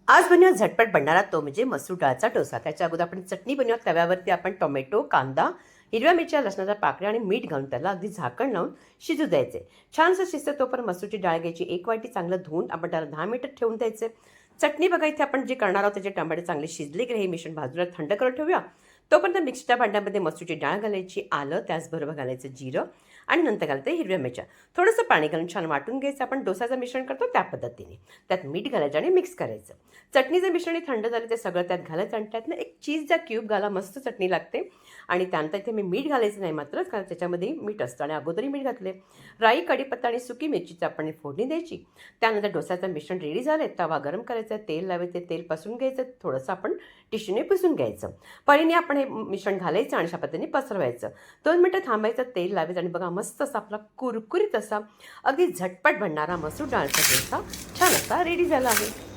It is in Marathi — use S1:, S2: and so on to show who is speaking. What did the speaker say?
S1: आज बनवूया झटपट बनणारा तो म्हणजे मसूर डाळचा डोसा. त्याच्या अगोदर आपण चटणी बनवूया. तव्यावरती आपण टोमॅटो, कांदा, हिरव्या मिरच्या, लसणाच्या पाकळ्या आणि मीठ घालून त्याला अगदी झाकण लावून शिजू द्यायचे. छानसं शिजतं तोपर्यंत मसूरची डाळ घ्यायची. 1 वाटी चांगलं धुवून आपण त्याला 10 मिनिटं ठेवून द्यायचे. चटणी बघा इथे आपण जे करणार आहोत त्याचे टमाटे चांगले शिजले की हे मिश्रण बाजूला थंड करत ठेवूया. तोपर्यंत मिक्सरच्या भांड्यामध्ये मसूरची डाळ घालायची, आलं, त्याचबरोबर घालायचं जिरं आणि नंतर घालायचं हिरव्या मिरच्या. थोडंसं पाणी घालून छान वाटून घ्यायचं. आपण डोसाचं मिश्रण करतो त्या पद्धतीने. त्यात मीठ घालायचं आणि मिक्स करायचं. चटणीचं मिश्रण थंड झालं ते सगळं त्यात घालायचं आणि त्यातनं एक चीजचा क्यूब घाला, मस्त चटणी लागते. आणि त्यानंतर इथे मी मीठ घालायचं नाही मात्र, कारण त्याच्यामध्ये मीठ असतं आणि अगोदरही मीठ घातले. राई, कढीपत्ता आणि सुकी मिरचीची आपण फोडणी द्यायची. त्यानंतर डोसाचं मिश्रण रेडी झालं. तवा गरम करायचा, तेल लावायचं, तेल पासून घ्यायचं, थोडंसं आपण टिश्यूने पुसून घ्यायचं. पळीने आपण हे मिश्रण घालायचं आणि अशा पद्धतीने पसरवायचं. 2 मिनिटं थांबायचं, तेल लावायचं आणि बघा मस्त असा आपला कुरकुरीत असा अगदी झटपट बनणारा मसूर डाळचा डोसा छान असा रेडी झाला आहे.